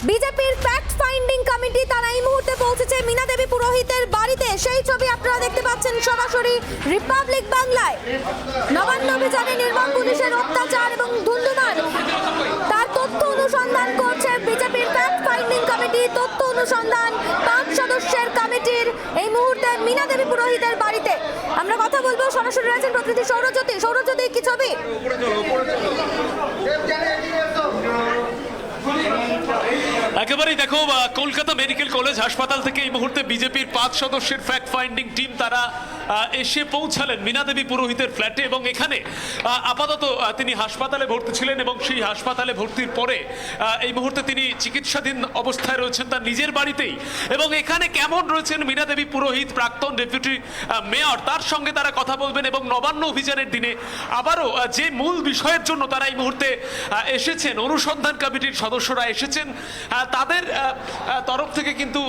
বিজেপির fact finding committee তারা এই মুহূর্তে পৌঁছেছে মীনা দেবী পুরোহিতের বাড়িতে। সেই ছবি আপনারা দেখতে পাচ্ছেন সরাসরি রিপাবলিক বাংলায়। নবান্ন অভিযানে নির্মল পুলিশের অত্যাচার এবং ধুন্ধুমার তার তথ্য অনুসন্ধান করছে বিজেপির ফ্যাক্ট ফাইন্ডিং কমিটি। তথ্য অনুসন্ধান 5 সদস্যের কমিটির এই মুহূর্তে মীনা দেবী পুরোহিতের বাড়িতে। আমরা কথা বলবো, সরাসরি রয়েছেন প্রতিনিধি সৌরজ্যোতি। সৌরজ্যোতি, কি ছবি? একেবারেই দেখো, কলকাতা মেডিকেল কলেজ হাসপাতাল থেকে এই মুহূর্তে বিজেপির 5 সদস্যের ফ্যাক্ট ফাইন্ডিং টিম তারা এসে পৌঁছালেন মীনা দেবী পুরোহিতের ফ্ল্যাটে এবং এখানে আপাতত তিনি হাসপাতালে ভর্তি ছিলেন এবং সেই হাসপাতালে ভর্তির পরে এই মুহূর্তে তিনি চিকিৎসাধীন অবস্থায় রয়েছেন তার নিজের বাড়িতেই। এবং এখানে কেমন রয়েছেন মীনা দেবী পুরোহিত, প্রাক্তন ডেপুটি মেয়র, তার সঙ্গে তারা কথা বলবেন এবং নবান্ন অভিযানের দিনে আবারও যে মূল বিষয়ের জন্য তারা এই মুহূর্তে এসেছেন, অনুসন্ধান কমিটির সদস্যরা এসেছেন, তাদের তরফ থেকে কিন্তু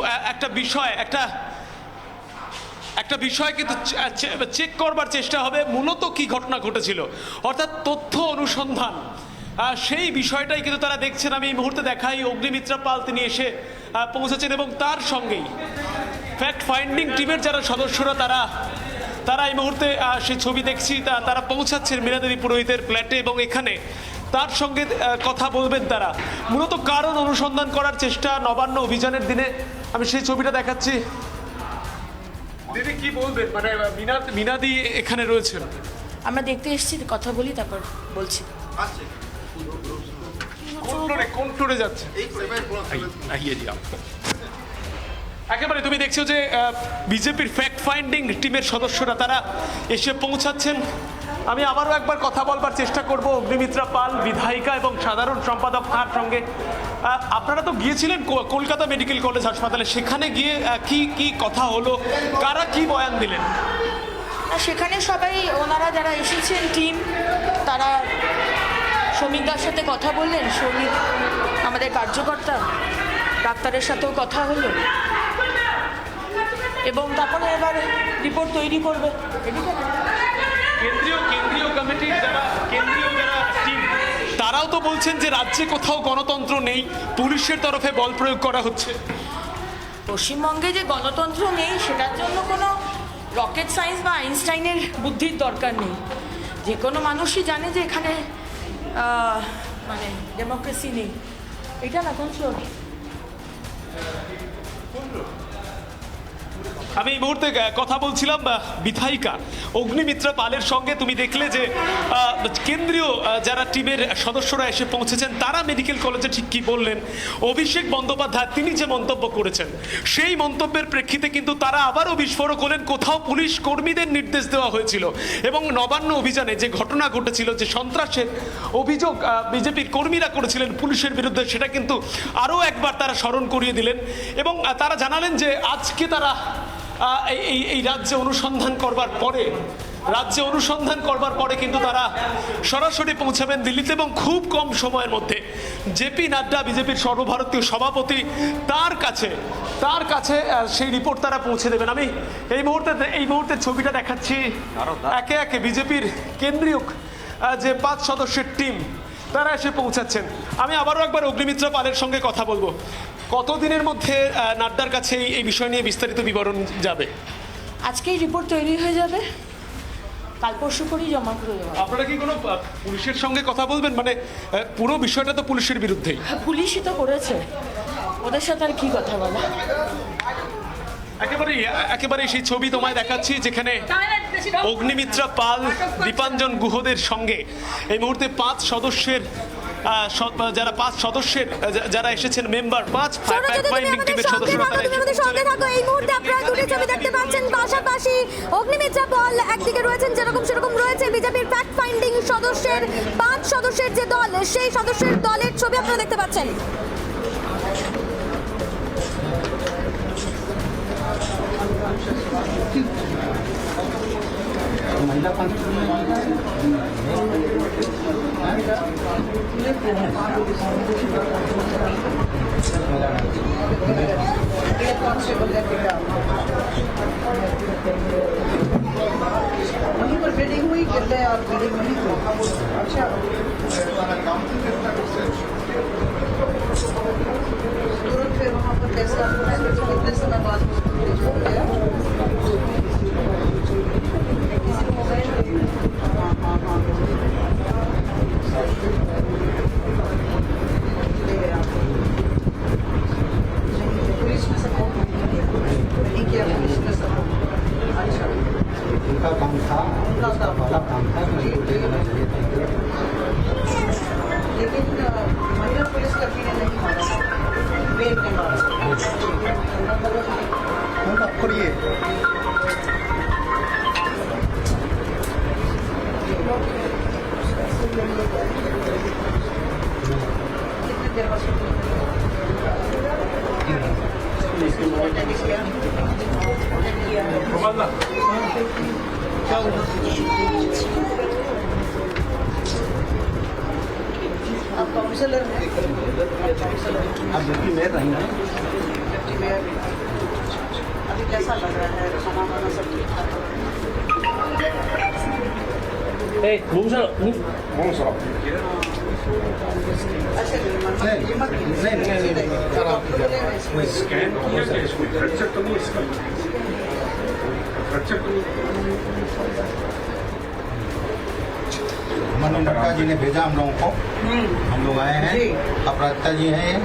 একটা বিষয় কিন্তু চেক করবার চেষ্টা হবে মূলত কি ঘটনা ঘটেছিল, অর্থাৎ তথ্য অনুসন্ধান। সেই বিষয়টাই কিন্তু তারা দেখছেন। আমি এই মুহূর্তে দেখাই অগ্নিমিত্রা পাল, তিনি এসে পৌঁছেছেন এবং তার সঙ্গেই ফ্যাক্ট ফাইন্ডিং টিমের যারা সদস্যরা তারা এই মুহূর্তে সেই ছবি দেখছি, তারা পৌঁছাচ্ছেন মীনা দেবী পুরোহিতের ফ্ল্যাটে এবং এখানে তার সঙ্গে কথা বলবেন তারা। মূলত কারণ অনুসন্ধান করার চেষ্টা নবান্ন অভিযানের দিনে। আমি সেই ছবিটা দেখাচ্ছি। দিদি, কি বলবেন? মানে মীনাদি এখানে রয়েছেন, আমরা দেখতে এসেছি, কথা বলি তারপর বলছি। কোন ফ্লোরে যাচ্ছে? একেবারে তুমি দেখছো যে বিজেপির ফ্যাক্ট ফাইন্ডিং টিমের সদস্যরা তারা এসে পৌঁছাচ্ছেন। আমি আবারও একবার কথা বলবার চেষ্টা করব অগ্নিমিত্রা পাল, বিধায়িকা এবং সাধারণ সম্পাদক তার সঙ্গে। আপনারা তো গিয়েছিলেন কলকাতা মেডিকেল কলেজ হাসপাতালে, সেখানে গিয়ে কি কথা হলো, কারা কি বয়ান দিলেন? সেখানে সবাই, ওনারা যারা এসেছেন টিম, তারা শ্রমিকদার সাথে কথা বললেন, শ্রমিক আমাদের কার্যকর্তা, ডাক্তারের সাথেও কথা হলো এবং তারপরে এবার রিপোর্ট তৈরি করবে। কেন্দ্রীয় কমিটির যারা টিম, তারাও তো বলছেন যে রাজ্যে কোথাও গণতন্ত্র নেই, পুলিশের তরফে বল প্রয়োগ করা হচ্ছে। পশ্চিমবঙ্গে যে গণতন্ত্র নেই সেটার জন্য কোনো রকেট সায়েন্স বা আইনস্টাইনের বুদ্ধির দরকার নেই। যে কোনো মানুষই জানে যে এখানে মানে ডেমোক্রেসি নেই। এটা না কোন ফ্লোর? আমি এই মুহূর্তে কথা বলছিলাম বিধায়িকা অগ্নিমিত্রা পালের সঙ্গে। তুমি দেখলে যে কেন্দ্রীয় যারা টিমের সদস্যরা এসে পৌঁছেছেন তারা মেডিকেল কলেজে ঠিক কি বললেন। অভিষেক বন্দ্যোপাধ্যায় তিনি যে মন্তব্য করেছেন সেই মন্তব্যের প্রেক্ষিতে কিন্তু তারা আবারও বিস্ফোরক হলেন। কোথাও পুলিশ কর্মীদের নির্দেশ দেওয়া হয়েছিল এবং নবান্ন অভিযানে যে ঘটনা ঘটেছিল, যে সন্ত্রাসের অভিযোগ বিজেপির কর্মীরা করেছিলেন পুলিশের বিরুদ্ধে, সেটা কিন্তু আরও একবার তারা স্মরণ করিয়ে দিলেন এবং তারা জানালেন যে আজকে তারা এই রাজ্যে অনুসন্ধান করবার পরে কিন্তু তারা সরাসরি পৌঁছাবেন দিল্লিতে এবং খুব কম সময়ের মধ্যে জেপি নাড্ডা, বিজেপির সর্বভারতীয় সভাপতি, তার কাছে সেই রিপোর্ট তারা পৌঁছে দেবেন। আমি এই মুহূর্তে ছবিটা দেখাচ্ছি। একে একে বিজেপির কেন্দ্রীয় যে 5 সদস্যের টিম তারা এসে পৌঁছাচ্ছেন। আমি আবারও একবার অগ্নিমিত্রা পালের সঙ্গে কথা বলবো। কতদিনের মধ্যে নাড্ডার কাছে এই বিষয় নিয়ে বিস্তারিত বিবরণ যাবে? আজকেই রিপোর্ট তৈরি হয়ে যাবে, কাল পরশু করেই জমা করে দেওয়া। আপনারা কি কোনো পুলিশের সঙ্গে কথা বলবেন? মানে পুরো বিষয়টা তো পুলিশের বিরুদ্ধেই। পুলিশই তো করেছে, ওদের সাথে আর কি কথা বলা। একেবারে সেই ছবি তোমায় দেখাচ্ছি যেখানে অগ্নিমিত্রা পাল, দীপাঞ্জন গুহদের সঙ্গে এই মুহূর্তে 5 সদস্যের যারা এসেছেন মেম্বার, 5 ফ্যাক্ট ফাইন্ডিং টিমের সদস্যরা তারা সঙ্গে থাকো। এই মুহূর্তে আপনারা দুটি ছবি দেখতে পাচ্ছেন পাশাপাশি। অগ্নিমিত্রা পাল একদিকে রয়েছেন, যেরকম সেরকম রয়েছে বিজেপির ফ্যাক্ট ফাইন্ডিং সদস্যের 5 সদস্যের যে দল, সেই সদস্যের দলের ছবি আপনারা দেখতে পাচ্ছেন। वहीं पर बिल्डिंग हुई, गिर गए और बिल्डिंग वहीं को। अच्छा आप काउंसलर हैं? आप डिप्टी मेयर रही हैं। Deputy mayor. अभी कैसा लग रहा है? खाना वाना सब ठीक ठाक? अच्छा ये मत मनोज नड्डा जी ने भेजा हम लोगों को, हम लोग आए हैं। अपराजिता जी हैं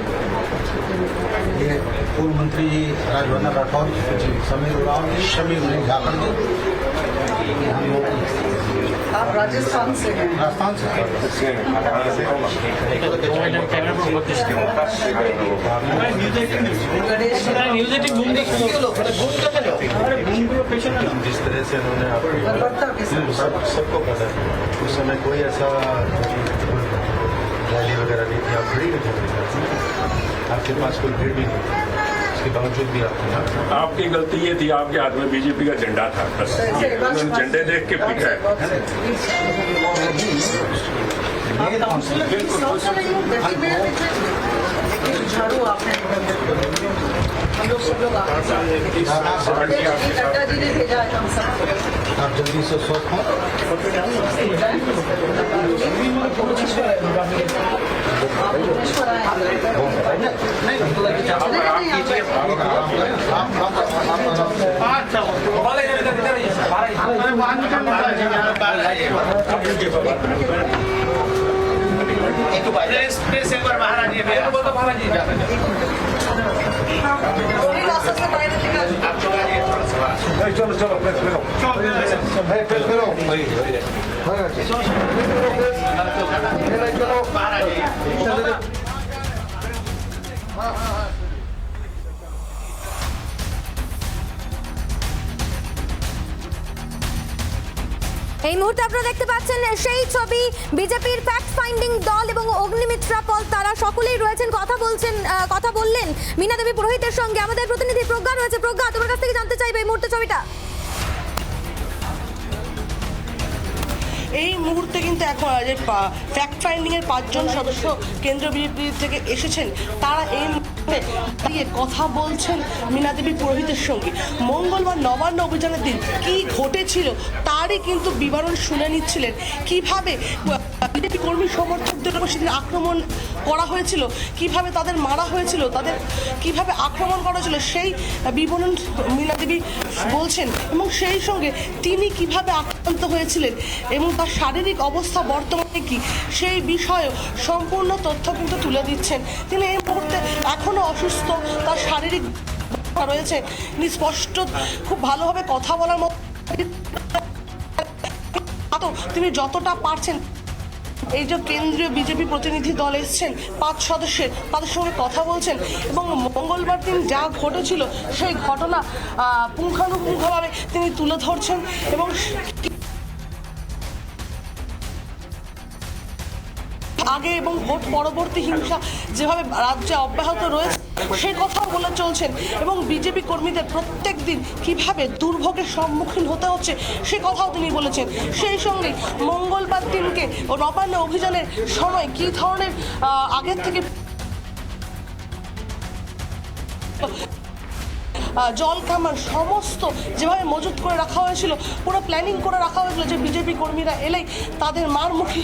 ये पूर्व मंत्री जी राजवर्धन राठौर जी, समीर उरांव जी, शमीर झाकर जी। हम लोग आप राजस्थान से हैं? राजस्थान से जिस तरह से उन्होंने बर्बरता के साथ सबको पता है उस समय कोई ऐसा रैली वगैरह नहीं थी। आप खड़ी नहीं थे, आपके पास कोई भीड़ भी नहीं थी, उसके बावजूद भी आप आपकी गलती ये थी, आपके हाथ में बीजेपी का झंडा था, बस ये उन्होंने झंडे देख के पीछा है। झाड़ू आपने हम लोग सब लोग नड्डा जी ने भेजा है हम सबको। आप जल्दी से स्वस्थ हों। आप भुवनेश्वर आए थोड़ी रास्ते से बाहर निकल चलो चलो এই মুহূর্তে আপনারা দেখতে পাচ্ছেন সেই ছবি। বিজেপির ফ্যাক্ট ফাইন্ডিং দল এবং অগ্নিমিত্রা পল তারা সকলেই রয়েছেন, কথা বললেন মীনা দেবী পুরোহিতের সঙ্গে। আমাদের প্রতিনিধি প্রজ্ঞা রয়েছে। প্রজ্ঞা, তোমার কাছ থেকে জানতে চাইবে এই মুহূর্তে ছবিটা। এই মুহূর্তে কিন্তু এখন যে ফ্যাক্ট ফাইন্ডিংয়ের 5 জন সদস্য কেন্দ্রীয় বিজেপি থেকে এসেছেন, তারা এই মুহূর্তে দাঁড়িয়ে কথা বলছেন মীনা দেবী পুরোহিতের সঙ্গে। মঙ্গলবার নবান্ন অভিযানের দিন কি ঘটেছিল তারই কিন্তু বিবরণ শুনে নিচ্ছিলেন। কিভাবে বিজেপি কর্মী সমর্থকদের উপর সেদিন আক্রমণ করা হয়েছিল, কিভাবে তাদের মারা হয়েছিল, তাদের কিভাবে আক্রমণ করা হয়েছিল, সেই বিবরণ মীনা দেবী বলছেন। এবং সেই সঙ্গে তিনি কিভাবে আক্রান্ত হয়েছিলেন এবং তার শারীরিক অবস্থা বর্তমানে কি, সেই বিষয়ে সম্পূর্ণ তথ্য কিন্তু তুলে দিচ্ছেন। তিনি এই মুহূর্তে এখনও অসুস্থ, তার শারীরিক রয়েছে, তিনি স্পষ্ট খুব ভালোভাবে কথা বলার মতো তিনি যতটা পারছেন। এই যে কেন্দ্রীয় বিজেপি প্রতিনিধি দল এসছেন 5 সদস্যের, তাদের সঙ্গে কথা বলছেন এবং মঙ্গলবার দিন যা ঘটেছিল সেই ঘটনা পুঙ্খানুপুঙ্খভাবে তিনি তুলে ধরছেন এবং আগে এবং ভোট পরবর্তী হিংসা যেভাবে রাজ্যে অব্যাহত রয়েছে সে কথাও বলে চলছেন এবং বিজেপি কর্মীদের প্রত্যেক দিন কীভাবে দুর্ভোগের সম্মুখীন হতে হচ্ছে সে কথাও তিনি বলেছেন। সেই সঙ্গে মঙ্গলবার দিনকে নবান্ন অভিযানের সময় কী ধরনের আগের থেকে জল কামান সমস্ত যেভাবে মজুত করে রাখা হয়েছিল, পুরো প্ল্যানিং করে রাখা হয়েছিল যে বিজেপি কর্মীরা এলেই তাদের মারমুখী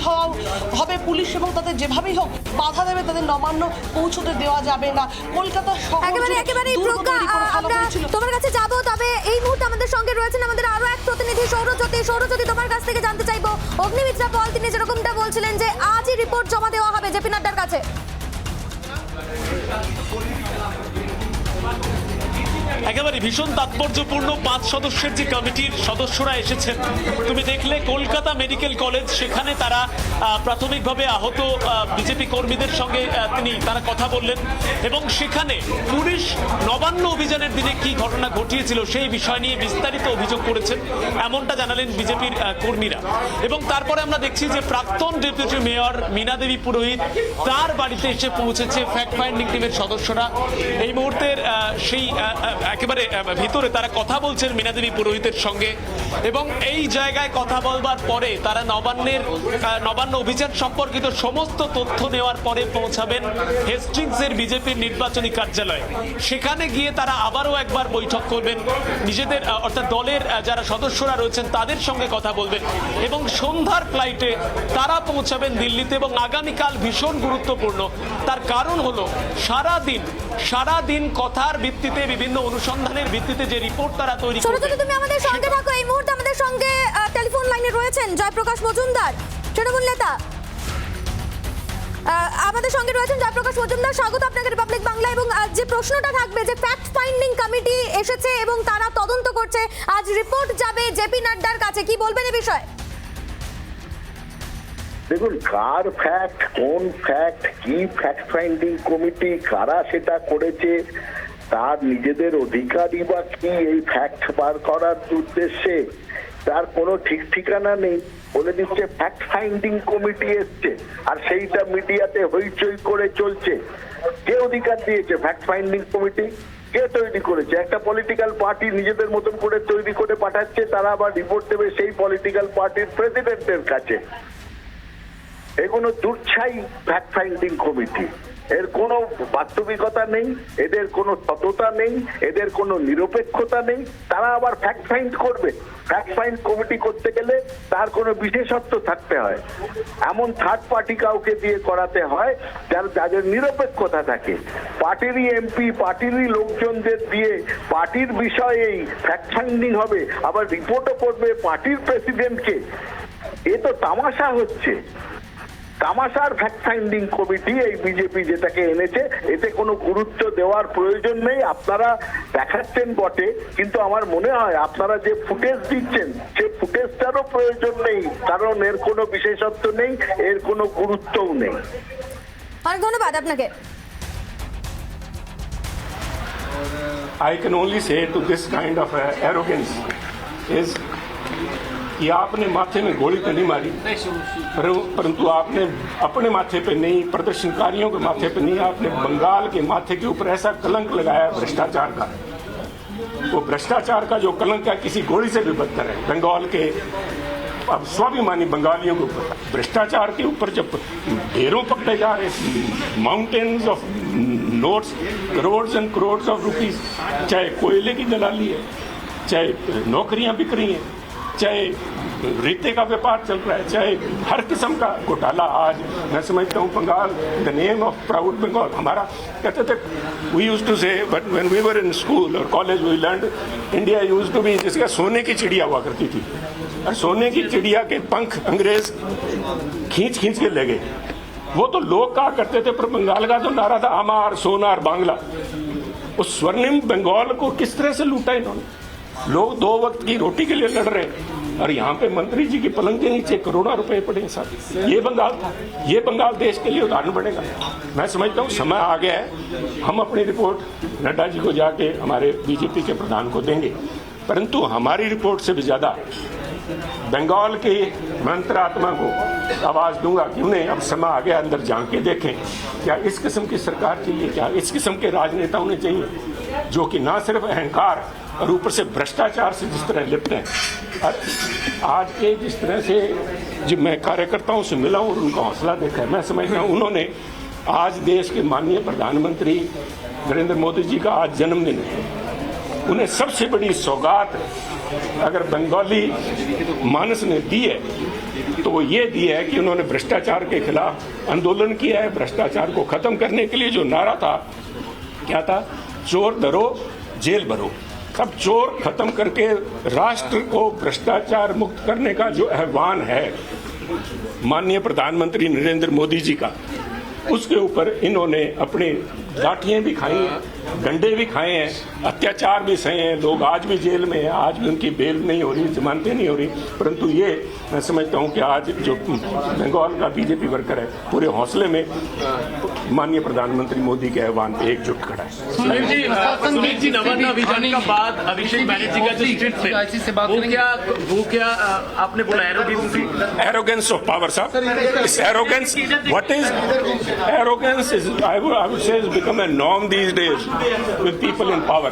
হবে পুলিশ এবং তাদের যেভাবেই হোক বাধা দেবে, তাদের নবান্ন পৌঁছতে দেওয়া যাবে না। কলকাতা শহর একেবারে প্রজ্ঞা, আমরা তোমার কাছে যাব, তবে এই মুহূর্তে আমাদের সঙ্গে রয়েছেন আমাদের আরো এক প্রতিনিধি সৌরজ্যোতি। তোমার কাছ থেকে জানতে চাইবো, অগ্নিমিত্রা পল তিনি যেরকমটা বলছিলেন যে আজই রিপোর্ট জমা দেওয়া হবে জেপি নাড্ডার কাছে। একেবারে ভীষণ তাৎপর্যপূর্ণ 5 সদস্যের যে কমিটির সদস্যরা এসেছেন, তুমি দেখলে কলকাতা মেডিকেল কলেজ, সেখানে তারা প্রাথমিকভাবে আহত বিজেপি কর্মীদের সঙ্গে তারা কথা বললেন এবং সেখানে পুলিশ নবান্ন অভিযানের দিনে কি ঘটনা ঘটিয়েছিল সেই বিষয় নিয়ে বিস্তারিত অভিযোগ করেছেন, এমনটা জানালেন বিজেপির কর্মীরা। এবং তারপরে আমরা দেখছি যে প্রাক্তন ডেপুটি মেয়র মীনা দেবী পুরোহিত, তার বাড়িতে এসে পৌঁছেছে ফ্যাক্ট ফাইন্ডিং টিমের সদস্যরা। এই মুহূর্তের সেই একেবারে ভিতরে তারা কথা বলছেন মীনা দেবী পুরোহিতের সঙ্গে এবং এই জায়গায় কথা বলবার পরে তারা নবান্ন অভিযান সম্পর্কিত সমস্ত তথ্য নেওয়ার পরে পৌঁছাবেন হেস্টিংসের বিজেপির নির্বাচনী কার্যালয়ে। সেখানে গিয়ে তারা আবারও একবার বৈঠক করবেন, নিজেদের অর্থাৎ দলের যারা সদস্যরা রয়েছেন তাদের সঙ্গে কথা বলবেন এবং সন্ধ্যার ফ্লাইটে তারা পৌঁছাবেন দিল্লিতে। এবং আগামীকাল ভীষণ গুরুত্বপূর্ণ, তার কারণ হলো সারাদিন কথার ভিত্তিতে, বিভিন্ন অনুসন্ধানের ভিত্তিতে যে রিপোর্ট তারা তৈরি করবে। তুমি আমাদের সঙ্গে থাকো, এই মুহূর্তে আমাদের সঙ্গে টেলিফোন লাইনে রয়েছেন জয়প্রকাশ মজুমদার, তৃণমূল নেতা। আমাদের সঙ্গে রয়েছেন জয়প্রকাশ মজুমদার, স্বাগত আপনাকে রিপাবলিক বাংলা। এবং যে প্রশ্নটা থাকবে যে ফ্যাক্ট ফাইন্ডিং কমিটি এসেছে এবং তারা তদন্ত করছে, আজ রিপোর্ট যাবে জেপি নাড্ডার কাছে, কি বলবেন এই বিষয়ে? দেখুন, কার ফ্যাক্ট, কোন ফ্যাক্ট, কি ফ্যাক্ট ফাইন্ডিং কমিটি, কারা সেটা করেছে, তার নিজেদের অধিকারই বা কি এই ফ্যাক্ট বার করার উদ্দেশ্যে, তার কোনো ঠিক ঠিকানা নেই। বলে দিচ্ছে ফ্যাক্ট ফাইন্ডিং কমিটি এসছে আর সেইটা মিডিয়াতে হইচই করে চলছে। কে অধিকার দিয়েছে ফ্যাক্ট ফাইন্ডিং কমিটি? কে তৈরি করেছে? একটা পলিটিক্যাল পার্টি নিজেদের মতন করে তৈরি করে পাঠাচ্ছে, তারা আবার রিপোর্ট দেবে সেই পলিটিক্যাল পার্টির প্রেসিডেন্টের কাছে। এগুলো দুঃছাই ফ্যাক্ট ফাইন্ডিং কমিটি। এর কোনো বাস্তবিকতা নেই, এদের কোনো সততা নেই, এদের কোনো নিরপেক্ষতা নেই। তারা আবার ফ্যাক্ট ফাইন্ড করবে। ফ্যাক্ট ফাইন্ড কমিটি করতে গেলে তার কোনো বিশেষত্ব থাকতে হয়, এমন থার্ড পার্টি কাউকে দিয়ে করাতে হয় যাদের নিরপেক্ষতা থাকে। পার্টিরই এমপি, পার্টিরই লোকজনদের দিয়ে পার্টির বিষয়েই ফ্যাক্ট ফাইন্ডিং হবে, আবার রিপোর্টও করবে পার্টির প্রেসিডেন্টকে। এ তো তামাশা হচ্ছে। তামাশার ফ্যাক্ট ফাইন্ডিং কমিটি এই বিজেপি যেটাকে এনেছে, এতে কোনো গুরুত্ব দেওয়ার প্রয়োজন নেই। আপনারা দেখাচ্ছেন বটে, কিন্তু আমার মনে হয় আপনারা যে ফুটেজ দিচ্ছেন সে ফুটেজটারও প্রয়োজন নেই, কারণ এর কোনো বিশেষত্ব নেই, এর কোনো গুরুত্বও নেই। অনেক ধন্যবাদ আপনাকে। I can only say to this kind of arrogance is कि आपने माथे में गोली तो नहीं मारी, परंतु आपने अपने माथे पे नहीं, प्रदर्शनकारियों के माथे पे नहीं, आपने बंगाल के माथे के ऊपर ऐसा कलंक लगाया भ्रष्टाचार का। वो भ्रष्टाचार का जो कलंक है किसी गोली से भी बदतर है। बंगाल के अब स्वाभिमानी बंगालियों के ऊपर भ्रष्टाचार के ऊपर जब ढेरों पकड़े जा रहे, mountains of notes, crore and crore of rupees, चाहे कोयले की दलाली है, चाहे नौकरियां बिक रही हैं, चाहे रेते का व्यापार चल रहा है, चाहे हर किस्म का घोटाला। आज मैं समझता हूँ Bengal, the name of proud Bengal, हमारा कहते थे, we use to say when we were in school और college we learned India use to be, जिसका सोने की चिड़िया हुआ करती थी, और सोने की चिड़िया के पंख अंग्रेज खींच खींच के ले गए। वो तो लोग कहा करते थे, पर बंगाल का तो नारा था हमार सोनार बांग्ला। उस स्वर्णिम बंगाल को किस तरह से लूटा इन्होंने। लोग 2 वक्त की रोटी के लिए लड़ रहे हैं और यहाँ पे मंत्री जी के पलंग के नीचे करोड़ों रुपए पड़े हैं साथ। ये बंगाल था, ये बंगाल देश के लिए उदाहरण बनेगा। मैं समझता हूँ समय आ गया है, हम अपनी रिपोर्ट नड्डा जी को जाके हमारे बीजेपी के प्रधान को देंगे, परंतु हमारी रिपोर्ट से भी ज्यादा बंगाल के मंत्रात्मा को आवाज दूंगा कि उन्हें अब समय आ गया, अंदर झांक के देखें क्या इस किस्म की सरकार चाहिए, क्या इस किस्म के राजनेता उन्हें चाहिए जो कि ना सिर्फ अहंकार और ऊपर से भ्रष्टाचार से जिस तरह लिप्त हैं। और आज के जिस तरह से जब मैं कार्यकर्ताओं से मिला हूँ और उनका हौसला देखा है, मैं समझता हूँ उन्होंने आज देश के माननीय प्रधानमंत्री नरेंद्र मोदी जी का आज जन्मदिन है, उन्हें सबसे बड़ी सौगात अगर बंगाली मानस ने दी है तो वो ये दी है कि उन्होंने भ्रष्टाचार के खिलाफ आंदोलन किया है। भ्रष्टाचार को खत्म करने के लिए जो नारा था, क्या था, चोर डरो जेल भरो। अब चोर खत्म करके राष्ट्र को भ्रष्टाचार मुक्त करने का जो आह्वान है माननीय प्रधानमंत्री नरेंद्र मोदी जी का, उसके ऊपर इन्होंने अपनी लाठियाँ भी खाई हैं, डंडे भी खाए हैं, अत्याचार भी सहे हैं। लोग आज भी जेल में हैं, आज भी उनकी बेल नहीं हो रही, जमानतें नहीं हो रही। परंतु ये मैं समझता हूँ कि आज जो बंगाल का बीजेपी वर्कर है पूरे हौसले में माननीय प्रधानमंत्री मोदी के आह्वान पे एकजुट खड़ा है। सुनील जी, नवान्न अभियान का बाद अभिषेक बैनर्जी का जो स्टेट से वो क्या आपने बोला एरोगेंस ऑफ पावर साहब, इस arrogance what is arrogance is I would say has become a norm these days with people in power,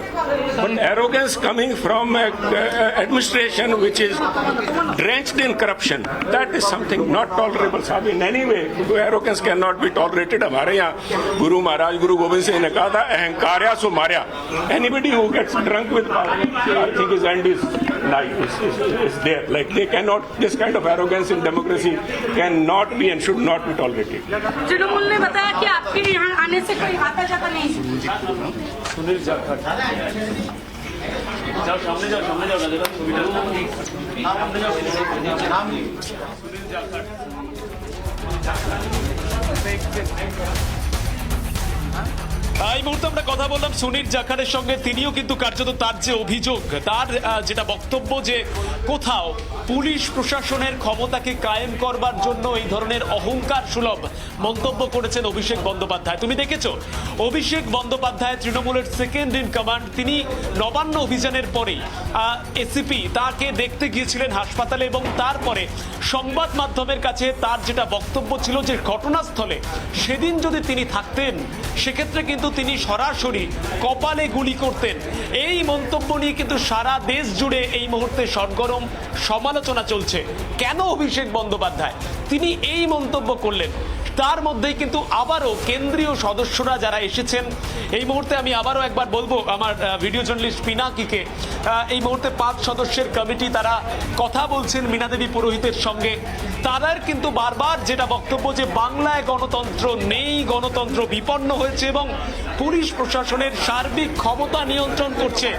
but arrogance coming from administration which is drenched in corruption, that is something not tolerable साहब in any way. Arrogance cannot be tolerated. हमारे यहाँ गुरु महाराज गुरु गोविंद सिंह ने कहा था अहंकार्या सो मार्या. Anybody who gets drunk with power, I think his end is life is there. Like they cannot, this kind of arrogance in democracy cannot be and should not be tolerated. Trinamool ने बताया कि आपके यहाँ आने से कोई आता जाता नहीं। सुनील जाखड़ जाओ सामने जाओ सुनील जाखड़ এই মুহূর্তে আমরা কথা বললাম সুনীল জাখারের সঙ্গে। তিনিও কিন্তু কার্যত তার যে অভিযোগ, তার যেটা বক্তব্য যে কোথাও পুলিশ প্রশাসনের ক্ষমতাকে কায়েম করবার জন্য এই ধরনের অহংকার সুলভ মন্তব্য করেছেন অভিষেক বন্দ্যোপাধ্যায়। তুমি দেখেছো অভিষেক বন্দ্যোপাধ্যায় তৃণমূলের সেকেন্ড ইন কমান্ড, তিনি নবান্ন অভিযানের পরেই এসিপি তাকে দেখতে গিয়েছিলেন হাসপাতালে এবং তারপরে সংবাদ মাধ্যমের কাছে তার যেটা বক্তব্য ছিল যে ঘটনাস্থলে সেদিন যদি তিনি থাকতেন সেক্ষেত্রে কিন্তু তিনি সরাসরি কপালে গুলি করতেন। এই মন্তব্য নিয়ে কিন্তু সারা দেশ জুড়ে এই মুহূর্তে সরগরম সমালোচনা চলছে। কেন অভিষেক বন্দ্যোপাধ্যায় তিনি এই মন্তব্য করলেন? তার মধ্যেই কিন্তু আবারও কেন্দ্রীয় সদস্যরা যারা এসেছেন, এই মুহূর্তে আমি আবারও একবার বলবো আমার ভিডিও জার্নালিস্ট পিনাকিকে, এই মুহূর্তে 5 সদস্যের কমিটি তারা কথা বলছেন মীনা দেবী পুরোহিতের সঙ্গে। তাদের কিন্তু বারবার যেটা বক্তব্য যে বাংলায় গণতন্ত্র নেই, গণতন্ত্র বিপন্ন হয়েছে এবং পুলিশ প্রশাসনের সার্বিক ক্ষমতা নিয়ন্ত্রণ করছে।